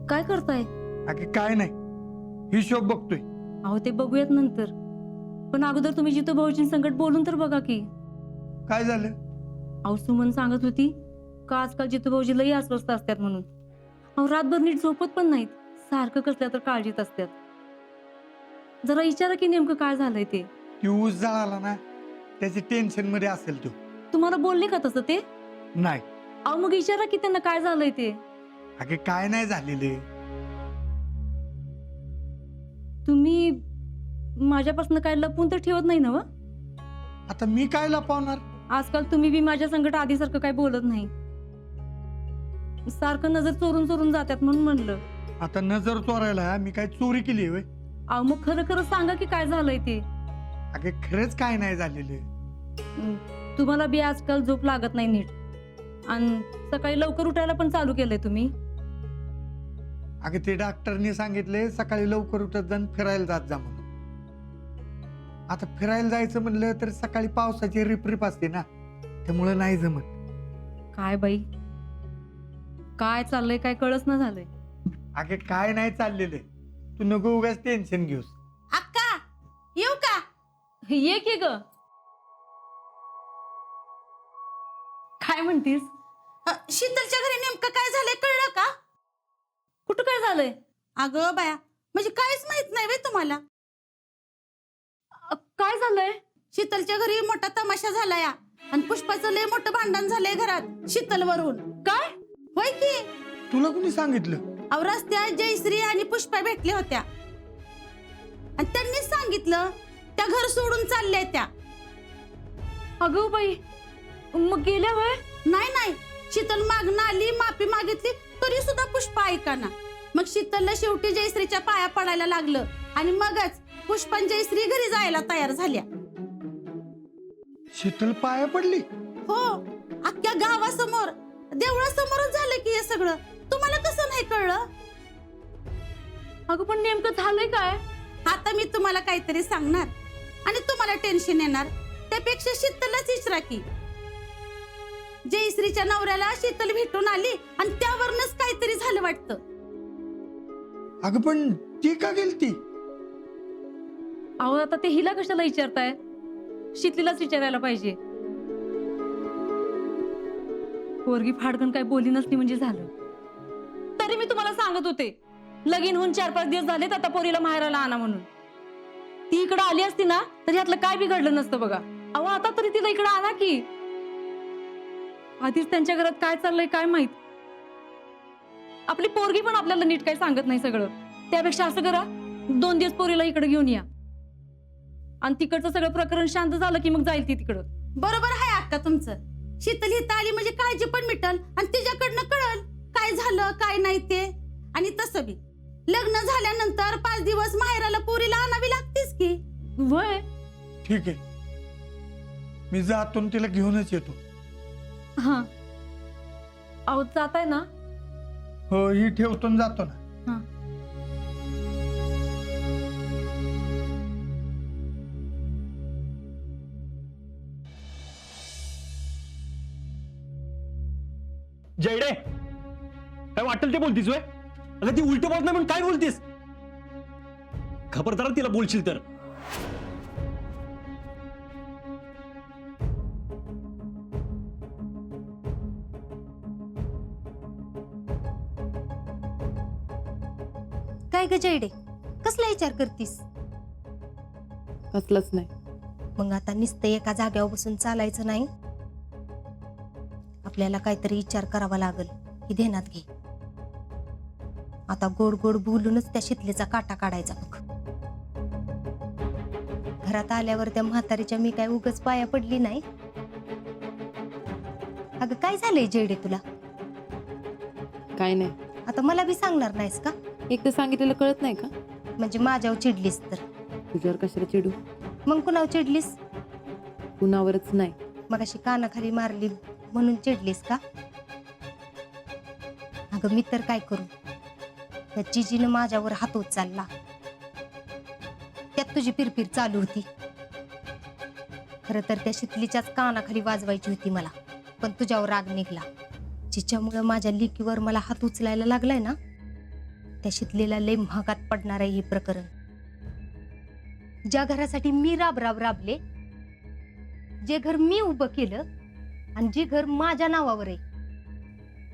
काय करताय? अगे काय नाही, हिशोब बघतोय. अहो ते बघूयात नंतर, पण अगोदर तुम्ही जितू भाऊजीं संकट बोलून तर बघा की. काय झालं? अहो सुमन सांगत होती का आजकाल जितू भाऊजी लई अस्वस्थ असतात म्हणून. अहो रातभर नीट झोपत पण नाहीत, सारखं कसल्या तर काळजीत असतात. जरा विचारा की नेमकं काय झालंय ते. ती ऊस जळाला ना, त्याची टेन्शन मध्ये असेल तू. तुम्हाला बोलले का तसं ते? नाही अहो मग विचारा की त्यांना काय झालंय ते. अगे काय नाही झालेले. तुम्ही माझ्यापासून काय लपवून तर ठेवत नाही ना व? आता मी काय लपवणार? आजकाल तुम्ही बी माझ्या संकट आधीसारखं काय बोलत नाही, सारखं नजर चोरून चोरून जातात म्हणून म्हणलं. आता नजर चोरायला मी काय चोरी केली होय? अहो मग खरं खरं सांगा की काय झालंय ते. अगे खरंच काय नाही झालेले. तुम्हाला बी आजकाल झोप लागत नाही नीट, आणि सकाळी लवकर उठायला पण चालू केलंय तुम्ही. अगे ते डॉक्टरनी सांगितले सकाळी लवकर उठत जा, फिरायला जात जा म्हणून. आता फिरायला जायचं म्हणलं तर सकाळी पावसाची रिपरिप असते ना, त्यामुळे नाही जमत. काय बाई, काय चाललंय काय कळच ना झालंय. अगे काय नाही चाललेले, तू नको उगाच टेन्शन घेऊस. अक्का येऊ का? ये की ग. काय म्हणतीस? शीतलच्या घरी नेमकं काय झालंय कळलं का? कुठं काय झालंय? अगं बाया, म्हणजे काहीच माहित नाही वे तुम्हाला? काय झालंय? शीतलच्या घरी मोठा तमाशा झाला या, आणि पुष्पाचं लय मोठं भांडण झालंय घरात शीतलवरून. काय? होय की. तुला कुणी सांगितलं? अहो रस्त्यात जयश्री आणि पुष्पा भेटल्या होत्या, आणि त्यांनीच सांगितलं त्या घर सोडून चालल्या त्या. अगं बाई, मग गेल्या वय? नाही नाही, शीतल मागणं आली, माफी मागितली, तरी सुद्धा पुष्पा ऐकाना. मग शीतलला शेवटी जयश्रीच्या पाया पडायला लागलं, आणि मगच पुष्पा जयश्री घरी जायला तयार झाल्या. शीतल पाया पडली? हो, अख्ख्या गावासमोर, देवळासमोरच झालं की हे सगळं. तुम्हाला कसं नाही कळलं? अगं पण नेमकं झालंय काय? आता मी तुम्हाला काहीतरी सांगणार आणि तुम्हाला टेन्शन येणार, त्यापेक्षा शीतलच विचारा की. जयश्रीच्या नवऱ्याला शीतल भेटून आली, आणि त्यावरनच काहीतरी झालं वाटतं. अगं पण ती का गेलती? अहो आता ते हिला कशाला विचारताय? शीतलीलाच विचारायला पाहिजे. पोरगी फाडकन काय बोली नसली म्हणजे झालं. तरी मी तुम्हाला सांगत होते, लगीन होऊन 4-5 दिवस झालेत, आता पोरीला माहेराला आणा म्हणून. ती इकडे आली असती ना तर यातलं काय बिघडलं नसतं बघा. अहो आता तरी तिला इकडे आणा की. आधीच त्यांच्या घरात काय चाललंय काय माहित. आपली पोरगी पण आपल्याला नीट काय सांगत नाही सगळं. त्यापेक्षा असं करा, 2 दिवस पोरीला इकडे घेऊन या, आणि तिकडचं सगळं प्रकरण शांत झालं की मग जाईल ती तिकडं. बरोबर आहे अक्का तुमचं. शीतल हित आली म्हणजे काळजी पण मिटल, आणि तिच्याकडनं कळल काय झालं काय नाही ते. आणि तसं बी लग्न झाल्यानंतर 5 दिवस माहेराला पोरीला आणावी लागतेच की. वय ठीक आहे, मी जातो तिला घेऊनच येतो. हा, अहो जाताय ना? हो, ही ठेवतो आणि जातो ना. हा. जयडे, काय वाटेल ते बोलतीस वय? अगं ती उलट बोलत नाही म्हणून काय बोलतीस? खबरदार तिला बोलशील तर. काय ग जयडे, कसला विचार करतीस? कसलंच नाही. मग आता नुसतं एका जाग्यावर बसून चालायचं नाही, आपल्याला काहीतरी विचार करावा लागल. ही ध्यानात घे. आता गोड गोड बोलूनच त्या शीतलीचा काटा काढायचा बघ. घरात आल्यावर त्या म्हातारीच्या मी काय उगच पाया पडली नाही. अगं काय झालंय जयडे तुला? काय नाही. आता मला बी सांगणार नाहीस का? एकदा सांगितलेलं कळत नाही का? म्हणजे माझ्यावर चिडलीस तर? तुझ्यावर कशाला चिडू? मग कुणावर चिडलीस? कुणावरच नाही. मग अशी कानाखाली मारली म्हणून चिडलीस का? अगं मी तर काय करू, त्या जिजीनं माझ्यावर हात उचलला, त्यात तुझी पिरपिर चालू होती. खरं तर त्या शीतलीच्याच कानाखाली वाजवायची होती मला, पण तुझ्यावर राग निघला. जिच्यामुळं माझ्या लेकीवर मला हात उचलायला लागलाय ना, त्या शितलेला लय महागात पडणार आहे हे प्रकरण. ज्या घरासाठी मी राबले, जे घर मी उभं केलं आणि जे घर माझ्या नावावर आहे,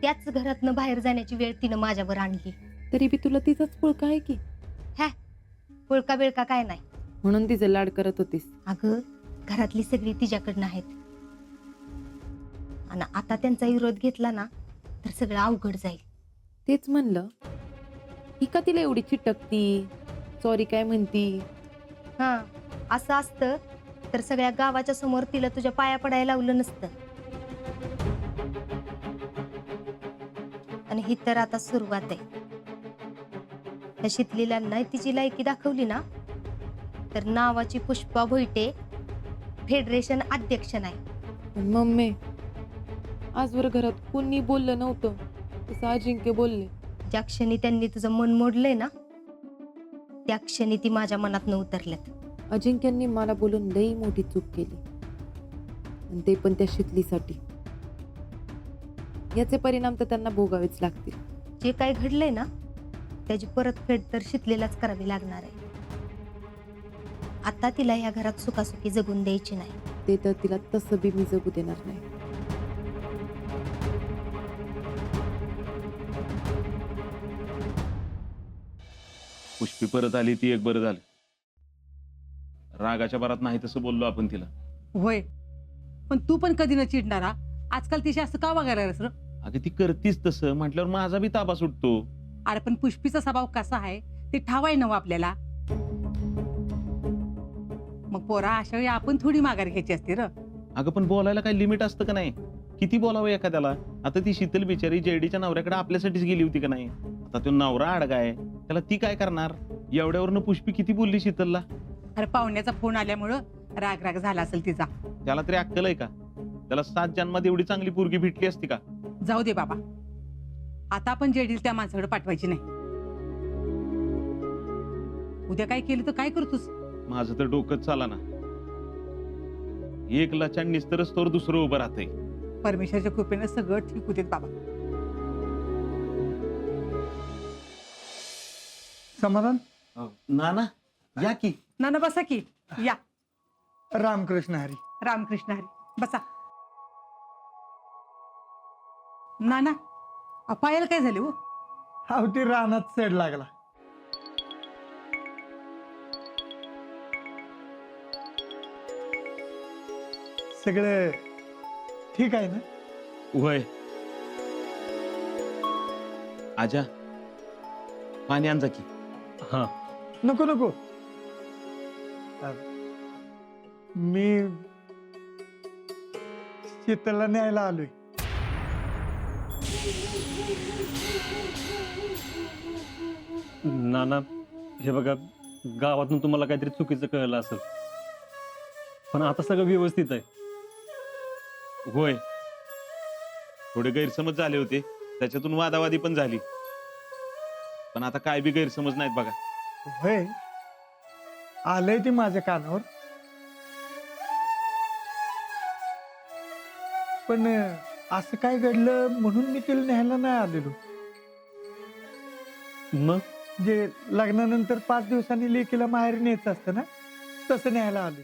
त्याच घरातनं बाहेर जाण्याची वेळ तिनं माझ्यावर आणली. तरी बी तुला तिचाच पुळका आहे की, पुळका बिळका काय नाही. म्हणून तिचं लाड करत होतीस. अगं, घरातली सगळी तिच्याकडनं आहेत आणि आता त्यांचा विरोध घेतला ना तर सगळं अवघड जाईल. तेच म्हणलं, ही का तिला एवढी चिटकती, सॉरी काय म्हणती. हा, असं असतं तर सगळ्या गावाच्या समोर तिला तुझ्या पाया पडायला लावलं नसतं. आणि ही तर आता सुरुवात आहे. त्या शितलीला नाही तिची लायकी दाखवली ना तर नावाची पुष्पा भोईटे फेडरेशन अध्यक्ष नाही. पण मम्मी, आजवर घरात कोणी बोललं नव्हतं तसं अजिंक्य बोलले. ज्या क्षणी त्यांनी तुझं मन मोडलंय ना त्या क्षणी ती माझ्या मनातनं उतरल्यात. अजिंक्यांनी मला बोलून लई मोठी चूक केली, आणि ते पण त्या शितलीसाठी. याचे परिणाम तर त्यांना भोगावेच लागतील. जे काय घडलंय ना त्याची परतफेड तर शितलेलाच करावी लागणार आहे. आता तिला या घरात सुखासुखी जगून द्यायची नाही. ते तर तिला तसं बी मी जगू देणार नाही. पुष्पी परत आली ती एक बरं झालं. रागाच्या भरात नाही तसं बोललो आपण तिला. होय, पण तू पण कधी न चिडणारा. आजकाल तिशी असं का वागायला लागलास रे? अगं ती करतीच तसं म्हटल्यावर माझा बी ताबा सुटतो. अरे पण पुष्पीचा स्वभाव कसा आहे ते ठाव आहे ना आपल्याला. मग पोरा अशा वेळी आपण थोडी माघार घ्यायची असते र. अगं पण बोलायला काही लिमिट असतं का नाही? किती बोलावं एखाद्याला? आता ती शीतल बिचारी जेडीच्या नवऱ्याकडे आपल्यासाठीच गेली होती का नाही? आता तो नवरा अडगा आहे, त्याला ती काय करणार? एवढ्यावरनं पुष्पी किती बोलली शीतलला. अरे पाहुण्याचा फोन आल्यामुळं राग झाला असेल तिचा. त्याला तरी अक्कल आहे का? त्याला 7 जन्मात एवढी चांगली पोरगी भेटली असती का? जाऊ दे बाबा, आता आपण जेडील त्या माणसाकडे पाठवायची नाही. उद्या काय केलं तर काय करतोस? माझं तर डोकंच चाला ना. एक लाचान निस्तरच तर दुसरं उभं राहतंय. परमेश्वरच्या कृपेनं सगळं ठीक होते बाबा. समाधान. ना ना, या की. ना बसा की. या. रामकृष्ण हरी. रामकृष्ण हरी. बसा. नाना, पायाला काय झाले हो? अवती रानात सेड लागला. सगळं ठीक आहे ना? वय आजा, पाणी आणजा की. हा, नको नको. मी शीतलला न्यायला आलोय. नाना, हे बघा, गावातून तुम्हाला काहीतरी चुकीचं कळलं असेल, पण आता सगळं व्यवस्थित आहे. होय, थोडे गैरसमज झाले होते, त्याच्यातून वादावादी पण झाली, पण आता काय बी गैरसमज नाहीत बघा. होय, आलंय ते माझ्या कानावर. पण असं काय घडलं म्हणून मी तिला न्यायला नाही आलेलो. मग जे लग्नानंतर 5 दिवसांनी लेकीला माहेर न्यायचं असतं ना, तसं न्यायला आलोय.